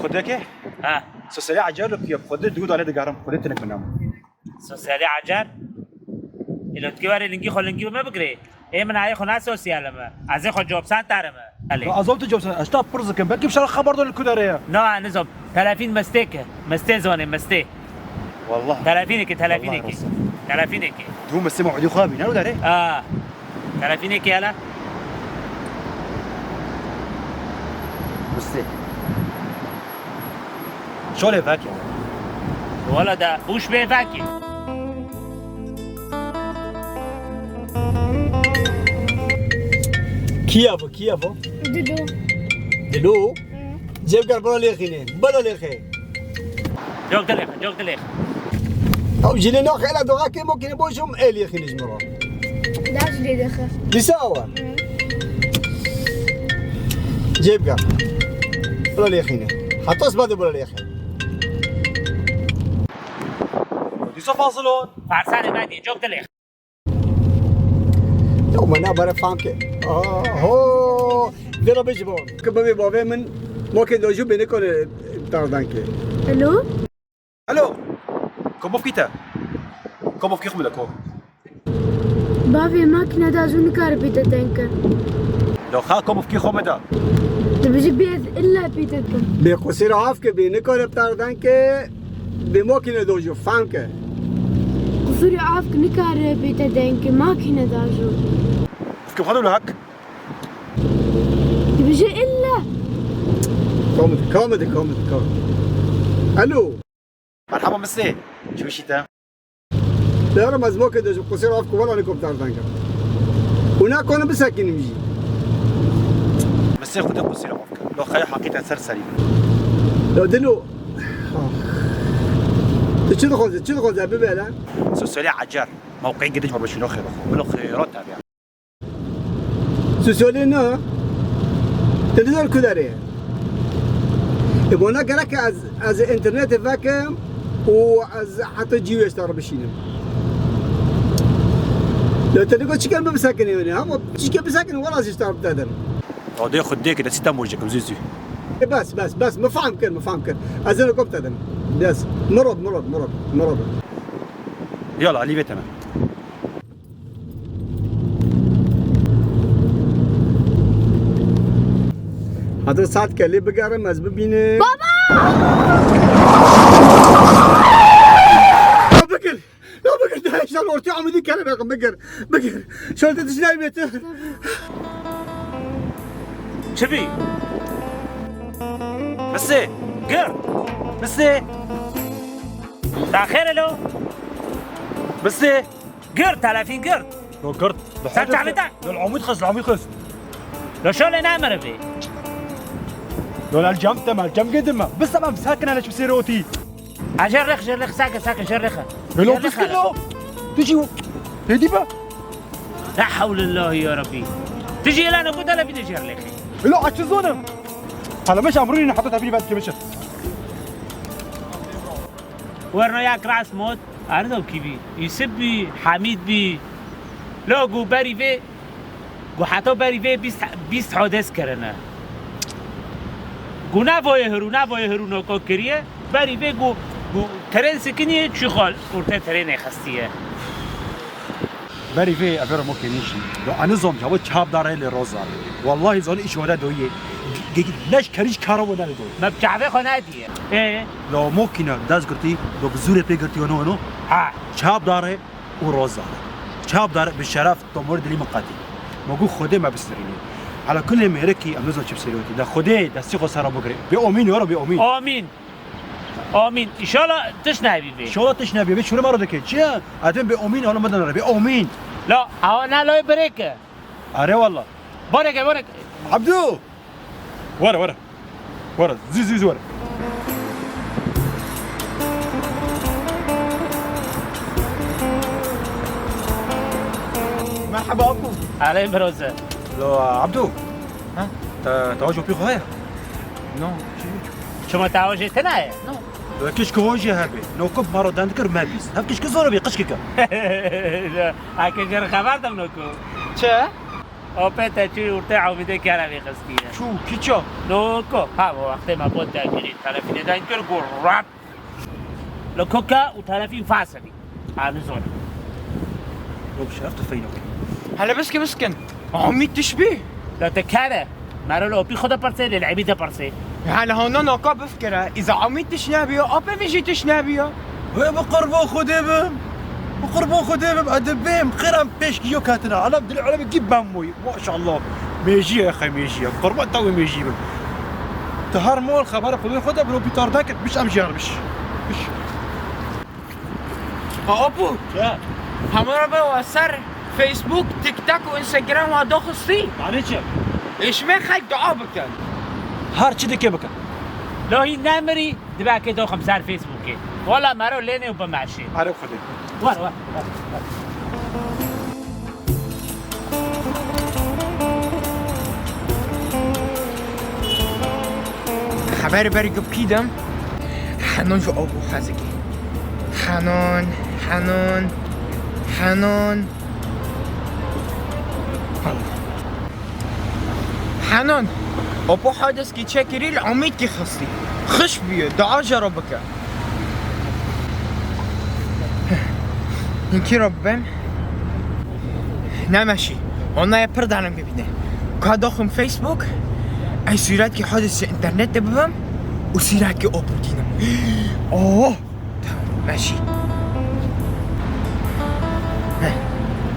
خودك ها سوسيالي عجل يا خود دود على دقارم خودت انك منام سوسيالي عجل إلو تكبر لنجي خلنجي ما بقري إيه من هاي خنا سوسيال ما عزي خو جواب سان تارما علي أظلت جوب أشتاق برزك بكي بشار خبر دول الكدارية نوع نزوم 30 مستيك مستي زوني مستي والله 30 هو مسمع عدي خابي نالو داري 30 يلا مستي شو لي فاكي ولا ده بوش بيه فاكي كيافو دلو جيب قربنا ليخينين بلا ليخي جوك دليخ او جينا ناخي على دغاكي ممكن بوشهم ايه ليخين جمرا داش لي دخل لساوة جيب قرب بلا ليخينين حتى اصبادي بلا ليخين يوسف فاصلون فارساني مادي جوك دليخ يوم انا بعرف فهمك هو ديرا بيجبون كبابي بابي من ممكن لو جو بينكم بتاع دانكي الو كم بكيتا كم بكي خمدا كم بابي ما كنا دازون كار بيتا تنكر لو خا كم بكي خمدا تبجي بيت إلا بيتا تنكر بقصير عافك بينكم بتاع دانكي بممكن لو جو فهمك قصوري عافك نكار بيتا تنكر ما كنا دازو كم خدوا لهك تبجي إلا كوميدي الو مرحبا مسي شو بشيتا لا انا مزموك ده قصير عافك ولا لكم بتاع دانكي هناك انا بساكن مجي مسي خدت قصير عمرك لو خاي حقيقة سرسري لو دلو تشدخل زي ببالا سوسيالي عجار موقعي قديش مرة شنو خير أخو بلو خيرات تابع سوسولينا تدور كداري يبغونا قالك از انترنت فاكم وأز حتى جيو يشتغل بشينم لو تلقوا شكل بساكن يعني هم شكل بساكن ولا يشتغل بتادر أودي خديك ده ستة موجكم زيزي بس ما فهم كن أزلكم بتادر بس مرض يلا علي بيتنا هذا ساعات كلي بقارن مز ببينه بابا لا بقر ده شلون ورتي عمدي كلام بقر شلون تشلاي بيته شبي مسي قر مسي تاخير له مسي قر 30 قر لو قرت سبت عمتك العمود خس لو شو لنا امر بي لو الجم تمام الجم قدمه بس ما مساكن على شو بسيروتي جرخ ساكن جرخه لو بس كله تجي هدي بقى لا حول الله يا ربي تجي لنا قلت لا بدي جرخه لا عشزونا هلا مش امرني حطيتها فيني بعد كمشت ورنا ياك راس موت أردو كيبي يسبي حميد بي لو بري في جو حتى بري في بيست حادث كرنا جو نفوي هرو نوكو كريه بري في جو ترين سكني شغال ورته ترين خستيه بري في افيرو ممكن يجي لو انا زوم جاوب شاب داري لروزا والله زون ايش ولا دويه ليش كريش كارو ولا دو ما بتعرفي خنادي ايه لو ممكن داز قرتي لو بزوري بي قرتي ونو ها شاب داري وروزا شاب داري بالشرف تمر دلي مقاتي موجود خده ما بستريني على كل مهركي امازون شيب سيروتي ده خده ده سيخو سارا بقري بأمين يا رب بأمين آمين إن شاء الله تشنبي بي إن شاء الله تشنبي بي شو مرة دكتور شيء أتم بأمين ولا مدن ربي بأمين لا أنا لا يبريك أري والله بارك عبدو ورا زي ورا مرحبا أبو علي بروزة لو عبدو ها تواجه بيخو هيا نو شو ما تعوجي تنايا نو كيش كوجي هبي لو كب مرة دندكر ما بيس هب كيش كزورة بيقش كيكا لا هكذا خبر دم نكو چه؟ آپتا چی ارته عویده کرا میخستیه چو کیچا لوکو ها وقت ما بود داگیری طرفی ندان کر گور راب لوکو کا و طرفی فاصلی هنوزون لو بشرفت فينك هلا بسكن عميد تشبيه لا تكاره مرا لو بي خدا برسه للعبيده برسه هلا هون نوكا بفكره اذا عميد تشنابيا ابا بيجي تشنابيا بقربو خديبم بقربو خديبم ادبيم قرم بيش كيو كاتنا على بدل على بجيب باموي ما شاء الله ميجي يا اخي ميجي قربان توي ميجي تهار مول خبر خدي خدا برو بيتار داك مش امجار مش ابو يا همرا بوا سر فيسبوك تيك توك وانستغرام وداخستي معلش ايش ما خايف دعاء بكن هار چی دکه بکن لو هي نمري دبا كده 5 فيسبوك ولا مرا ليني وبماشي عارف خدي ور خبر بري كيدم حنون جو ابو خازكي حنون حنون ابو حادث كي تشكري العميد كي خصتي خش بيه دعاء جربك ينكي ربم نمشي انا يبرد عنم ببينه كاداخم فيسبوك اي سيرات كي حادث انترنت ببم وسيرات كي ابو دينم اوه تمام ماشي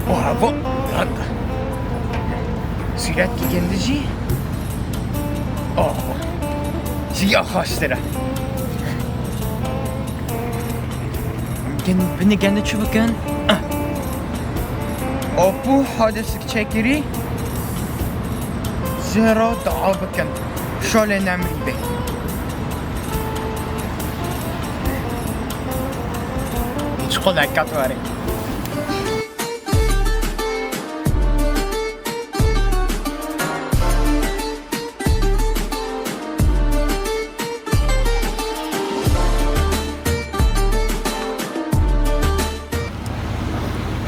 برافو رندا سيرات كي جندجي اوه زي خاصتره بني جنة شو بكن ابو حادثك تشكري زهرة دعا بكن شال نمري به هيش قول هكاتواري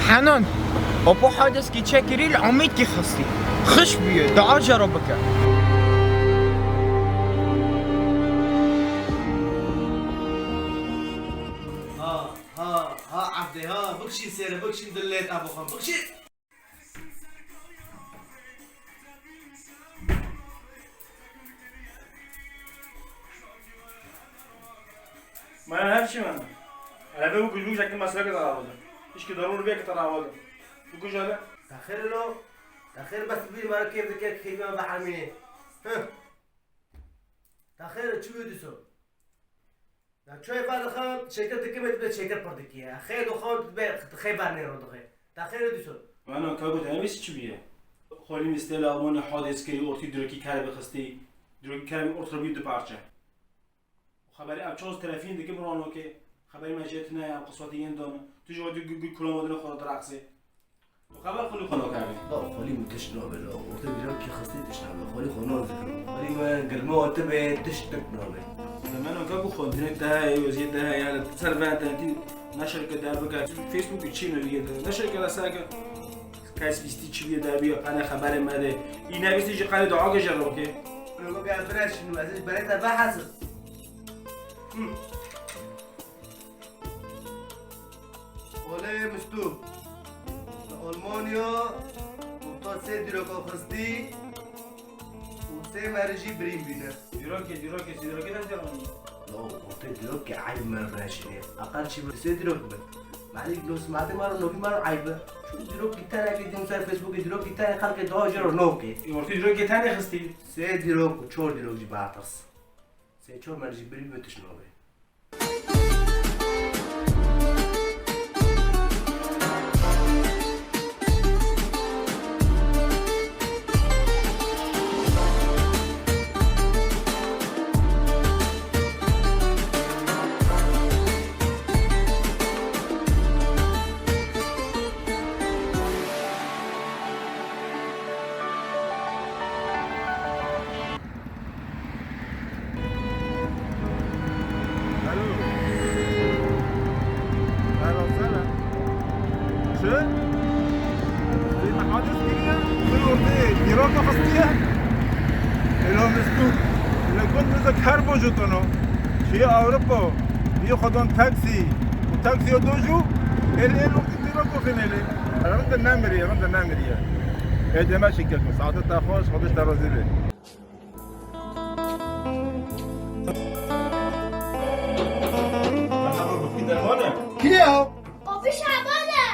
حنان ابو حادث كي تشكري العميد كي خصتي خش بيه دعاء جربك ها عبدي ها بكشي سيرة بكشي دليت ابو خم بكشي ما همشي من انا بقول جوج شكل مسألة كده عوضة ايش كده ضروري بيك ترى عوضة بقول هذا تخير بس بير مرة كيف ذكرت خيمة بحرمينه تخير شو يدسو شوي بعد خان شركة تكمل تبدأ شركة بردكية خير وخان تبدأ خير بارني رو دخل تخير يدسو وانا كابوت انا بس چی بیه خالی مثل آلمان حادث کردی اورتی درکی کاری بخستی درکی کاری اورت رو بیاد پارچه خبری اب چوز طرفین دیگه برانو که خبری مجیت نه اب قصواتیین دام تو جو دی کلام مدل خورد رقصه تو خبر خالی خنا کردی لا خالی متشنا بلا اورت بیرون کی خستی تشنا خالی خنا ذکر خالی من قلمه تبع تشتك نابه زمان كابو خونتينك ده وزيد ده يعني تسربات انتي نشر كده بقى فيسبوك تشينو اللي ده نشر كده ساكا كاس بيستي تشبيه ده بيا انا خبر ماده اینا بيستي جي قال دعاء جرب كي انا بقى فرش انه عزيز بريتها بحث ولا مستو المانيا وطا سه ديروكا خستي وسه مرجي بريم بينا ديروكي ده جرب لا قلت ديروكي عيب ما براشني اقل شيء سه ديروك بس معليك لو سمعت مره نوبي مره عيبه شو ديروكي تاني كده مسار فيسبوك ديروكي تاني خلق دواجر نوكي يورتي ديروكي تاني خستي سه ديروك وشور ديروك جي بعطس سه شور مرجي بريم بتشنوبي اهلا وسهلا شو؟ في حادث كده من ورده ديراك خصتيه الهم استو لكن مذكر بوجودنا في اوروبا بياخذون تاكسي وتاكسي دوجو ال وقت ديراك فينيلي رند النامري هذا ماشي كلمه ساعات خوش خدش درازيله کیه؟ بابی شعبانه.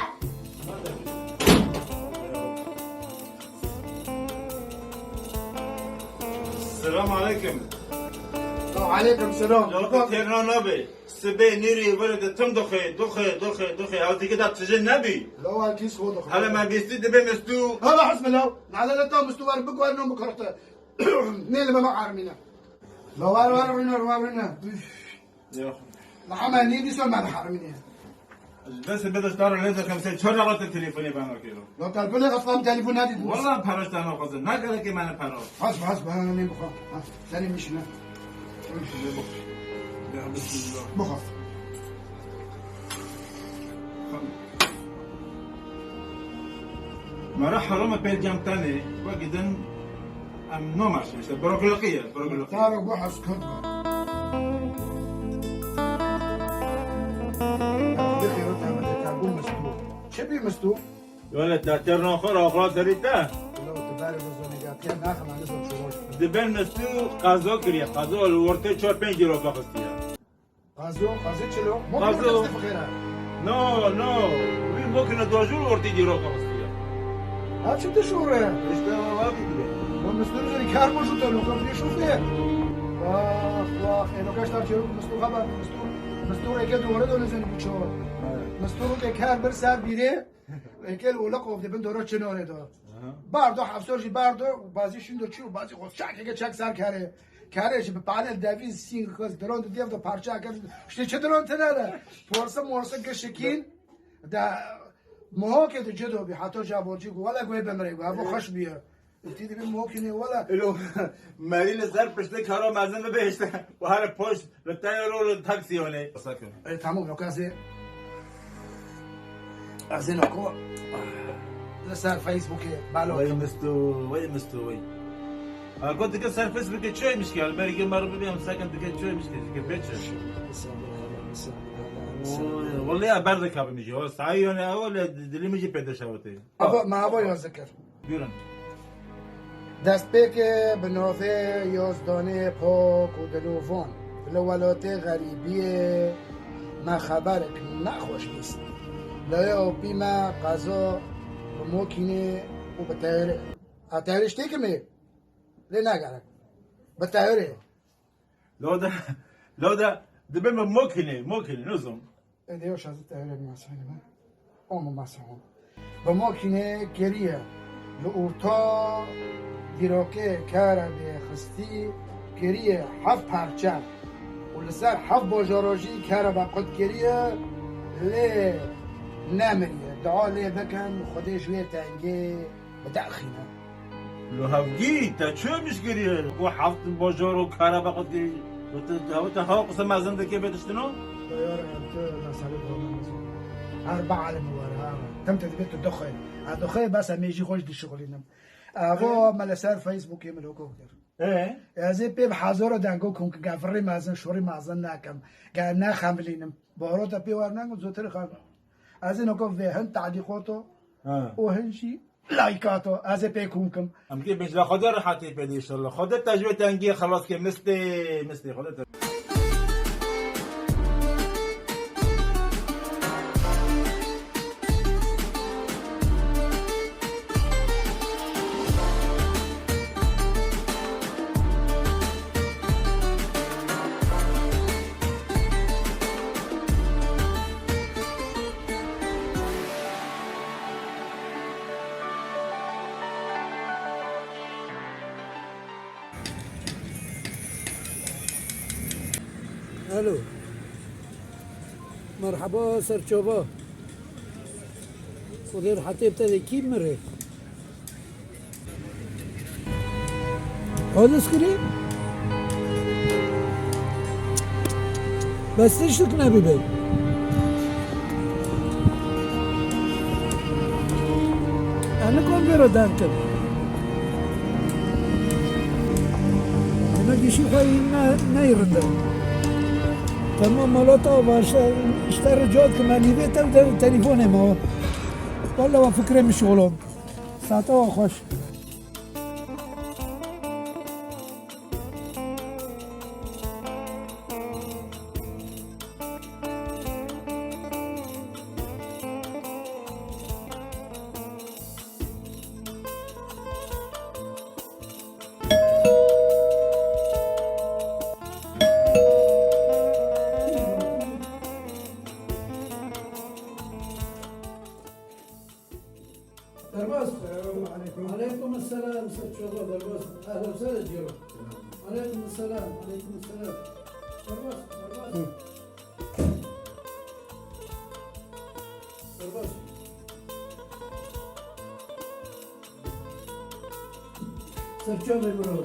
السلام عليكم وعلیکم سلام. لو تهران نبي سبي نيري ولد تم دخي او ديك دات سجن نبي لو الكيس خود خود. هلا ما بيستي دبي مستو هذا حسب لو على لا تو مستوى بقوا انه مكرته نيل ما عارمينا لو ورنا محمد نيدي سو ما حارمينا بس بدش دار لازم كم سنه شو لغت التليفون يبانو كيلو لو تلفوني غصب تليفون هذه والله بحرشت انا قصد ما قال لك ما انا بحرش حسب انا نيم بخاف ثاني مشنا بخاف ما راح حرام بيت جام تاني وقدن ام نو ماشي مش بروكلوقيه تعرف بحث كتبه شبيه مستوى ولا تاترنا اخر اخر دريتا لو تبارك الزونيات يا ناخذ عن اسم شروش دبن مستو قازو كريا قازو الورتي 4 جيرو باخستيا قازو تشلو قازو. نو وين ممكن دوجو الورتي جيرو باخستيا ها شو تشور اشتا ما بيدي ومستوى زي كار موجود له كم شوف ايه واخ انه كاش تاجرو مستوى خبر مستوى اكيد ورد ولا زين بتشور مستوى كار برسال بيره اكل ولا قوف دبن دورو چنوره دو باردو حفصورجی باردو بازی شوندو چو بازی خود چک چک سر کاره به پانل دویز سینگ کس درون دو دیو دو پارچه کرد شتی چه درون تناله پورسا کشکین دا مو که دو جدو بی حتی جابوجی ولا گوی بمره گو ابو خوش بیه دیدی بی مو کنی ولا الو مریل زر پشت کارا مزن بهشته و هر پشت لتایرو تاکسیونه ساکن تمام لو کازه از اینو کو لسر فيسبوك بالو وي مستو قلت لك صار فيسبوك شوي مشكله بريق مره بيهم ساكن دقيقه شوي مشكله كبيتش والله يا بردك ابو ميجي هو سايون اول اللي ميجي بده شوتي ما ابو يذكر بيرن دست بك بنوفه یازدانه پاک و دلوان لولات غریبیه ما خبرک نخوش نیست لایا بیما قضا بموكيني وبتايره اتايره اشتكي مي ليه ناقرك بتايره لو ده دبم موكيني نظم ادي وش هذا التايره ما سهله ما سهله بموكيني كريه لورتا دیراکه کاره به خستی کریه حف پرچم و لسر حف باجاراجی کاره به قد کریه لی نمریه دعا لی بکن خودش وی تنگه بدخینه لو هفگی تا چه میشگیریه و حفت باجار و کاره به قد کریه و تا ها قسم مزن دکه بدشتنو دایاره انتو نسالی بودم اربع الموارها تم تثبيت الدخان بس ميجي خوش دي شغلينم اغو ملسار فيسبوك يملو كوكتر ايه ازي بيب حاضر دانگو كون غفري مازن شوري مازن ناكم قالنا خاملينم باروتا بي ورنانگو زوتر خال ازي نكو فيهن تعليقاتو وهنشي لايكاتو ازي بيكونكم ام كي بيش لا خدا راحتي بدي ان شاء الله خدا تجربه تنگي خلاص كي مثلي خدا الو مرحبا سرچوبا خودر حتی ابتدی کی مره حادث کری؟ بستش تک نبی بی نکن برو درد کن اینا گیشی خواهی نیرنده تمام مالاتا و اشتر جاد که من نیوه تا تلیفون ما والله و فکره مشغولم ساعتا و خوش درباز عليكم السلام ست شغل درباز اهلا وسهلا جيرو عليكم السلام درباز ست شغل برو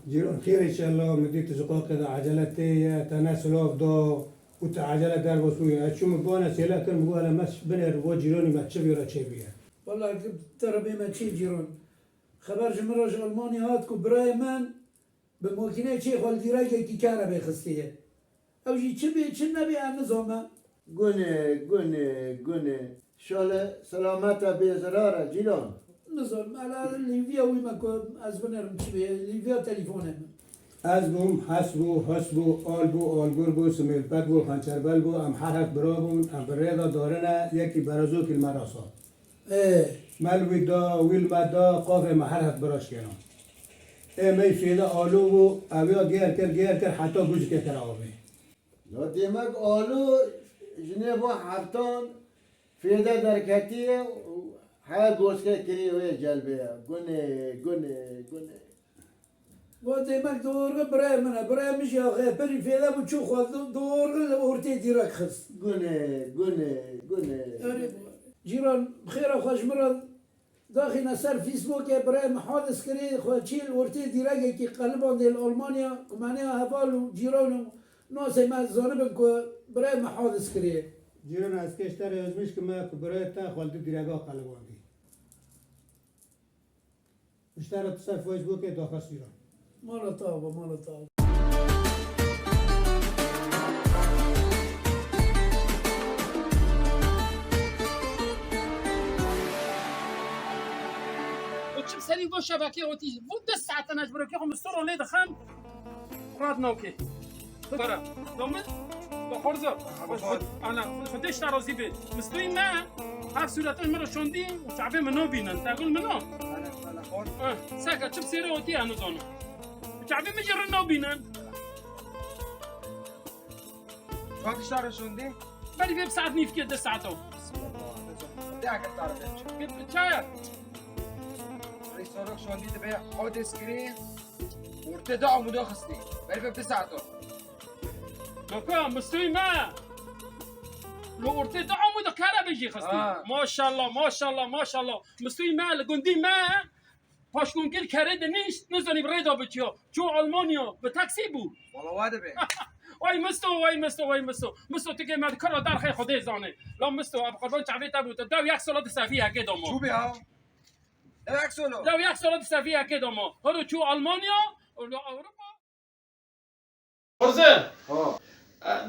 جيران خير ان شاء الله مديت زقاق كذا عجلتي تناسل افضل وتعجلة در وسوي شو مبانا سيلا كان مبانا مش بنر وجيراني ما تشبي ولا تشبيه والله ترى بما تشي جيران خبر جمرج ألمانيا هات كبراي من بموكينة شيء خال ديراجة كي كان بيخستيه أو شيء نبي عن نظامه گونه شال سلامت بیزراره جیران نظام على ليبيا ويما از بنرم تشبيه ليبيا تليفونه از بوم حسبو آلگور بو سمیلپت بو خنچربل بو ام حرف برابون ام بریدا دارنه یکی برازو کل مراسا ملوی دا ویل دا قاف ام حرف براش کنم می فیده آلو بو اویا گیر کر حتی گوش که تر آبی لا دیمک آلو جنه با حفتان فیده درکتیه ها گوشکه کری وی جلبه گونه وديمك دور براي منها براي مش يا اخي بري في ذا بتشوف دور اورتي ديرك خص گونه جيران بخير اخوش مرض داخل نصر فيسبوك يا براي محادث كري خوتشيل اورتي ديرك كي قلبون ديال المانيا معناها هفالو جيران ناس ما زانبك براي محادث كري جیران از کشتر ازمیش که ما برای تا خالد دیرگاه قلباندی اشترت سر فیسبوک داخل جیران مالا طابة وتشوف سالي بو شبكة وتي بود الساعة تنجبر كي هم الصورة اللي دخل راد نوكي برا دومت بخورزة أنا خديش ترازي بيت مستوي ما هاف سورة مرة شوندي وشعبي منو بينن تقول منو أنا خور ساكت شوف سيرة وتي أنا زونو شعبي مجرنا بينن وقت شهر شوندي بدي في بساعة نيف كده ساعته داك تعرف كيف شايف ريستوران شوندي تبع حوض سكرين وارتداء مداخستي بعرف بساعته مكان مستوي ما لو ارتداء مدكارة بيجي خستي ما شاء الله مستوي ما لقندي ما پاشکون گیر کرده نیست نزانی بریدا بچیا چو آلمانیا به تاکسی بود والله واده به وای مستو تیگه مد کرا در خی خوده زانه لا مستو اب قربان چاوی تا بود دو یک سالات صفی هکه داما چو بیا دو یک سالات صفی هکه داما هرو چو آلمانیا و اروپا ارزه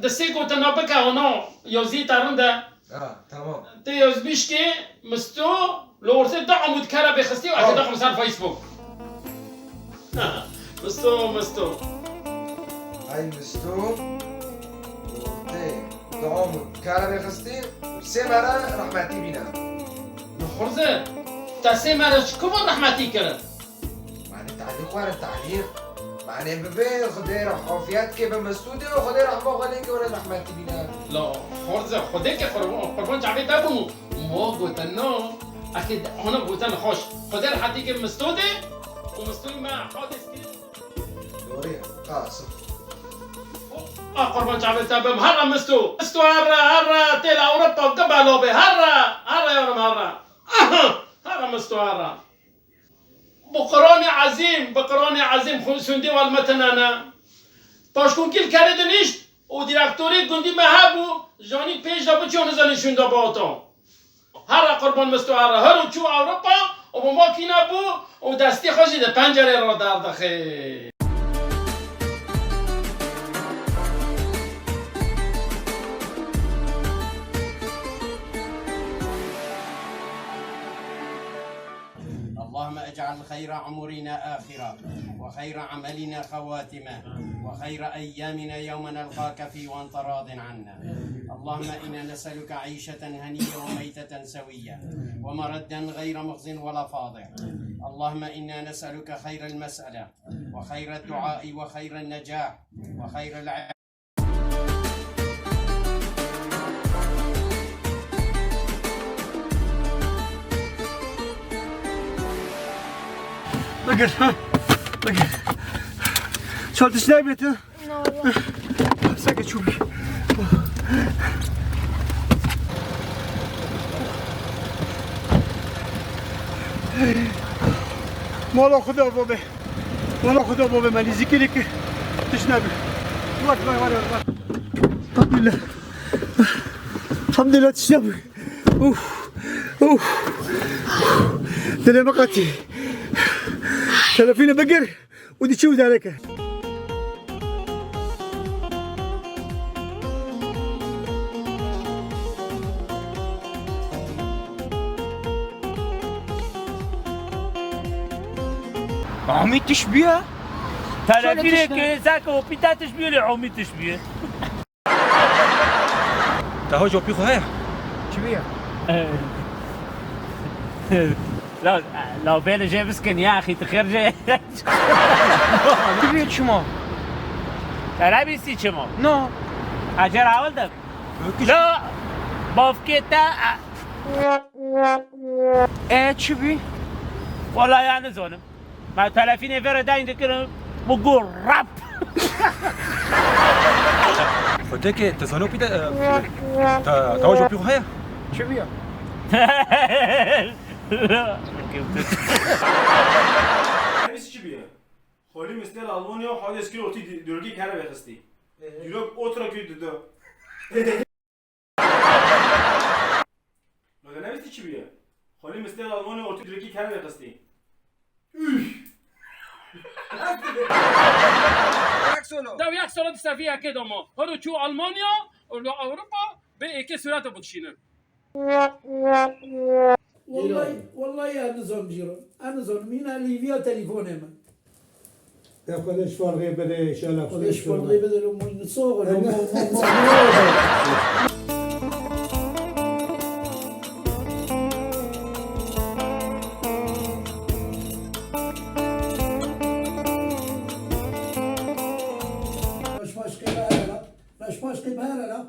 دستی کو تنابکه اونا یوزی ترنده تمام تی یوزبیش که مستو لو ورثت دعم متكرر بخستي واحد دعم صار فيسبوك مستو هاي مستو دعم متكرر بخستي سه مرة رحمتي بينا نخرزه تا سه مرة كمان رحمتي كرت معنى تعليق ورا تعليق معنى ببي خدي رحافيات كي بمستودي وخدي رحمة غالي كي ورا رحمتي بينا لا خرزه خديك قربان جعبي تابو مو قلتنا اكيد هنا بوتان خوش خدي رحمتي كي مستودي ومستوي مع حادث كي دوري قاسم قربان جعبي تابو هرا مستو هرا تيلا اوروبا قبلوا به هرا يا رم هرا مستو هرا بقراني عظيم سندي والمتنانا باشكون كل كارد نيشت و ديركتوري گندي مهابو جاني پیش دا بچون زني شوندا باوتون هر قربان مستوعر هر چو اروپا و ما کی نبو و دستی خوشی ده پنجره را در دخه اللهم اجعل خير عمرنا آخرة وخير عملنا خواتمة وخير أيامنا يوم نلقاك فيه وأنت راض عنا. اللهم إنا نسألك عيشة هنية وميتة سوية ومردا غير مخزن ولا فاضع. اللهم إنا نسألك خير المسألة وخير الدعاء وخير النجاح وخير العلم. بگیر بگیر چالتش نبیت نه سکه چوبی مالا خدا بابه مالا خدا بابه ملیزی کلی که تش نبی الحمدلله الحمدلله تش نبی دلم قطعی تلفينه بقر ودي تشوز عليك عميد تشبيه تلفينه که زاك و پیتا تشبیه لعومی تشبیه تهو جو بيخو هيا شبيه لا لو بين جاي مسكن يا اخي تخرج شبيه شما ترى بيسي شما نو اجر اول لا بافكيتا ايه شبيه والله يعني زونم ما تلفيني فيرا داين كده بقول راب خدك تزانو بيدا تهو جو بيخو هيا شبيه نمیسی چی بیه؟ خالی مثل آلمانیا حادث کلی اوتی درگی کنه بخستی دیروگ اوترا که دیده مگه نمیسی چی بیه؟ خالی مثل آلمانیا اوتی درگی کنه بخستی ده یک سال صفیه که دما هر چو آلمانیا و اروپا به یک صورت بکشینن والله يا نظام جيران انا نظام مين ليبيا تليفوني من تا خودش فرقی بده انشالله خودش فرقی بده لو من صغر مش قبالة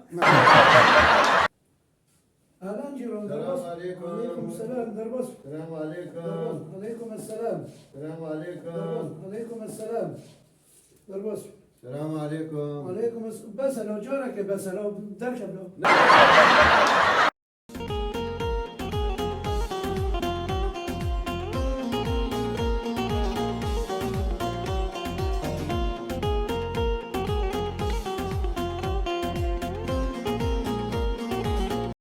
أهلا جيران السلام عليكم. وعليكم السلام دربس السلام عليكم. وعليكم السلام السلام عليكم. وعليكم السلام دربس السلام عليكم. وعليكم السلام بس لو جارك بس لو دركب لو